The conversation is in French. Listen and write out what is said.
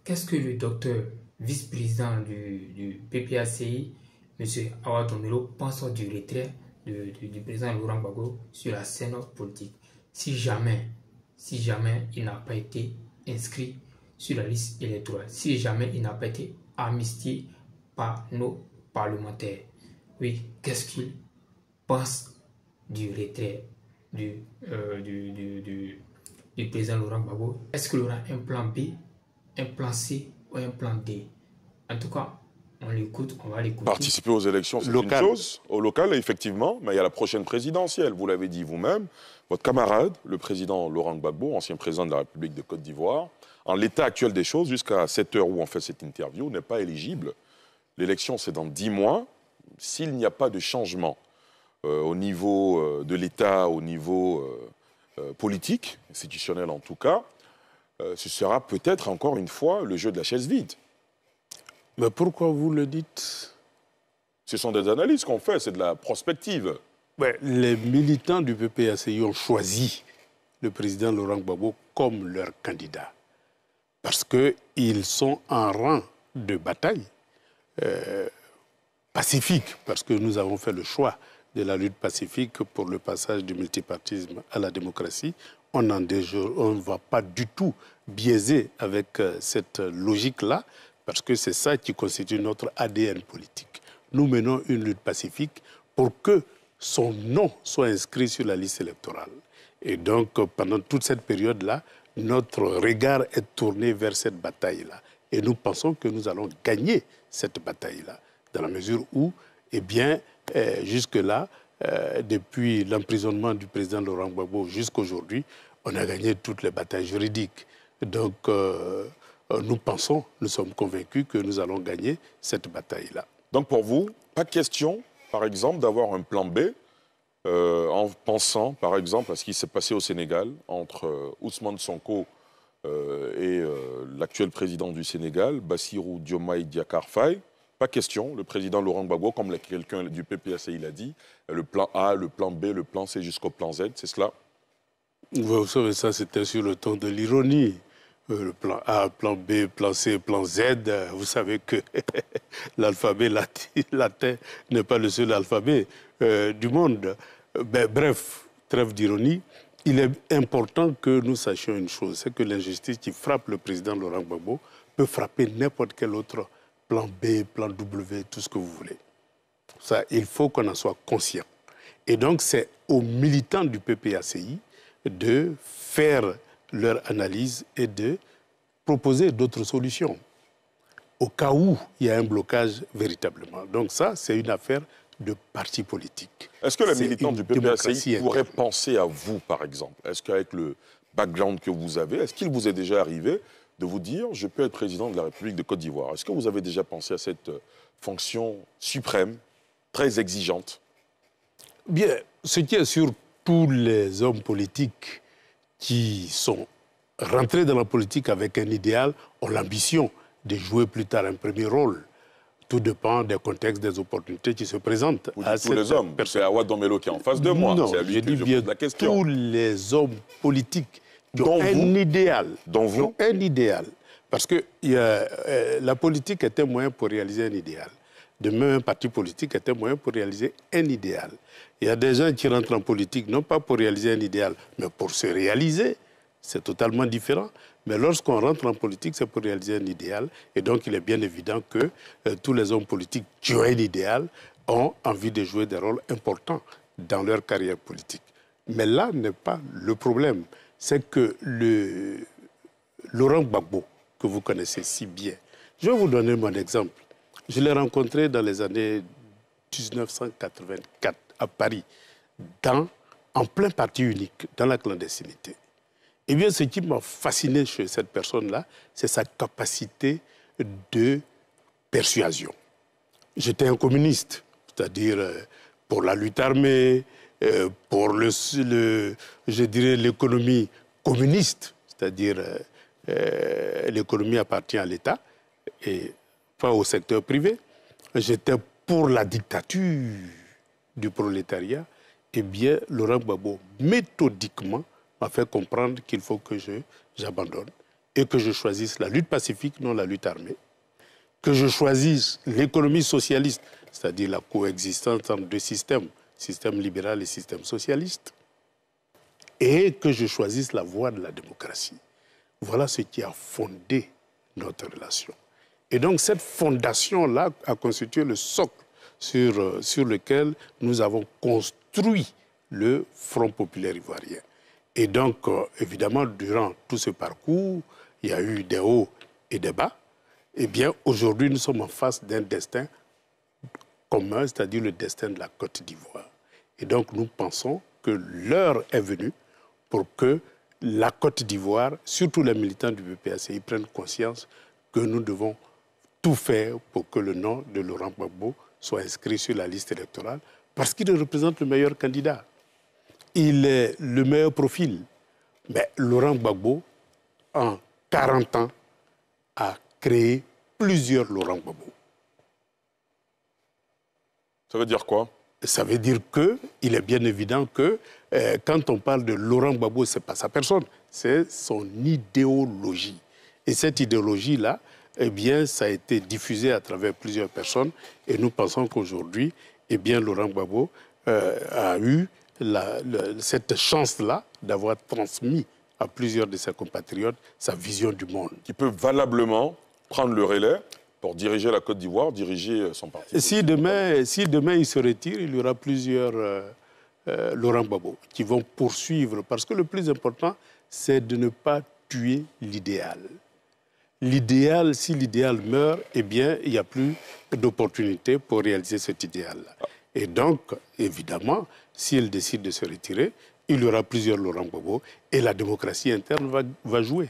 qu'est-ce que le docteur vice-président du PPACI, M. Awa Domelo, pense du retrait du président Laurent Gbagbo sur la scène politique? Si jamais il n'a pas été inscrit sur la liste électorale, si jamais il n'a pas été amnistié par nos parlementaires, oui, qu'est-ce qu'il pense du retrait du président Laurent Gbagbo? Est-ce qu'il aura un plan B, un plan C ou un plan D? En tout cas, on l'écoute, on va l'écouter. Participer aux élections, c'est une chose. Au local, effectivement, mais il y a la prochaine présidentielle. Vous l'avez dit vous-même. Votre camarade, le président Laurent Gbagbo, ancien président de la République de Côte d'Ivoire, en l'état actuel des choses, jusqu'à 7 heures où on fait cette interview, n'est pas éligible. L'élection, c'est dans 10 mois. S'il n'y a pas de changement au niveau de l'État, au niveau politique, institutionnel en tout cas, ce sera peut-être encore une fois le jeu de la chaise vide. Mais pourquoi vous le dites? Ce sont des analyses qu'on fait, c'est de la prospective. Ouais, les militants du PPACI ont choisi le président Laurent Gbagbo comme leur candidat. Parce qu'ils sont en rang de bataille pacifique, parce que nous avons fait le choix de la lutte pacifique pour le passage du multipartisme à la démocratie. On ne va pas du tout biaiser avec cette logique-là, parce que c'est ça qui constitue notre ADN politique. Nous menons une lutte pacifique pour que son nom soit inscrit sur la liste électorale. Et donc, pendant toute cette période-là, notre regard est tourné vers cette bataille-là. Et nous pensons que nous allons gagner cette bataille-là, dans la mesure où, eh bien, jusque-là, depuis l'emprisonnement du président Laurent Gbagbo jusqu'aujourd'hui, on a gagné toutes les batailles juridiques. Donc, nous pensons, nous sommes convaincus que nous allons gagner cette bataille-là. Donc pour vous, pas question, par exemple, d'avoir un plan B en pensant, par exemple, à ce qui s'est passé au Sénégal entre Ousmane Sonko et l'actuel président du Sénégal, Bassirou Diomaye Diakhar Faye. Pas question, le président Laurent Gbagbo, comme quelqu'un du PPACI l'a dit, le plan A, le plan B, le plan C jusqu'au plan Z, c'est cela? Vous savez, ça c'était sur le ton de l'ironie. Le plan A, plan B, plan C, plan Z, vous savez que l'alphabet latin n'est pas le seul alphabet du monde. Ben, bref, trêve d'ironie, il est important que nous sachions une chose, c'est que l'injustice qui frappe le président Laurent Gbagbo peut frapper n'importe quel autre plan B, plan W, tout ce que vous voulez. Ça, il faut qu'on en soit conscient. Et donc, c'est aux militants du PPACI de faire leur analyse et de proposer d'autres solutions au cas où il y a un blocage véritablement. Donc ça, c'est une affaire de parti politique. Est-ce que les militants du PPACI pourraient penser à vous, par exemple? Est-ce qu'avec le background que vous avez, est-ce qu'il vous est déjà arrivé de vous dire « je peux être président de la République de Côte d'Ivoire » Est-ce que vous avez déjà pensé à cette fonction suprême, très exigeante? Bien, ce qui est sur tous les hommes politiques qui sont rentrés dans la politique avec un idéal ont l'ambition de jouer plus tard un premier rôle. Tout dépend des contextes, des opportunités qui se présentent. Vous dites tous les hommes, c'est Awa Domelo qui est en face de moi. Non, c'est à lui je que dis je bien pose la question. tous les hommes politiques qui ont un idéal. Un idéal. Parce que la politique est un moyen pour réaliser un idéal. De même, un parti politique est un moyen pour réaliser un idéal. Il y a des gens qui rentrent en politique, non pas pour réaliser un idéal, mais pour se réaliser. C'est totalement différent. Mais lorsqu'on rentre en politique, c'est pour réaliser un idéal. Et donc, il est bien évident que tous les hommes politiques qui ont un idéal ont envie de jouer des rôles importants dans leur carrière politique. Mais là n'est pas le problème. C'est que Laurent Gbagbo, que vous connaissez si bien, je vais vous donner mon exemple. Je l'ai rencontré dans les années 1984 à Paris, en plein parti unique, dans la clandestinité. Eh bien, ce qui m'a fasciné chez cette personne-là, c'est sa capacité de persuasion. J'étais un communiste, c'est-à-dire pour la lutte armée, pour je dirais l'économie communiste, c'est-à-dire l'économie appartient à l'État et pas au secteur privé. J'étais pour la dictature du prolétariat. Eh bien, Laurent Gbagbo, méthodiquement, m'a fait comprendre qu'il faut que j'abandonne et que je choisisse la lutte pacifique, non la lutte armée, que je choisisse l'économie socialiste, c'est-à-dire la coexistence entre deux systèmes, système libéral et système socialiste, et que je choisisse la voie de la démocratie. Voilà ce qui a fondé notre relation. Et donc cette fondation-là a constitué le socle sur lequel nous avons construit le Front populaire ivoirien. Et donc, évidemment, durant tout ce parcours, il y a eu des hauts et des bas. Eh bien, aujourd'hui, nous sommes en face d'un destin commun, c'est-à-dire le destin de la Côte d'Ivoire. Et donc, nous pensons que l'heure est venue pour que la Côte d'Ivoire, surtout les militants du PPACI, prennent conscience que nous devons tout faire pour que le nom de Laurent Gbagbo soit inscrit sur la liste électorale, parce qu'il représente le meilleur candidat. Il est le meilleur profil. Mais Laurent Gbagbo, en 40 ans, a créé plusieurs Laurent Gbagbo. Ça veut dire quoi? Ça veut dire qu'il est bien évident que quand on parle de Laurent Gbagbo, ce n'est pas sa personne, c'est son idéologie. Et cette idéologie-là, eh bien, ça a été diffusé à travers plusieurs personnes. Et nous pensons qu'aujourd'hui, eh bien, Laurent Gbagbo a eu cette chance-là d'avoir transmis à plusieurs de ses compatriotes sa vision du monde. Qui peut valablement prendre le relais pour diriger la Côte d'Ivoire, diriger son parti. Si demain il se retire, il y aura plusieurs Laurent Gbagbo qui vont poursuivre. Parce que le plus important, c'est de ne pas tuer l'idéal. L'idéal, si l'idéal meurt, eh bien, il n'y a plus d'opportunité pour réaliser cet idéal-là. Et donc, évidemment, s'il décide de se retirer, il y aura plusieurs Laurent Gbagbo et la démocratie interne va jouer.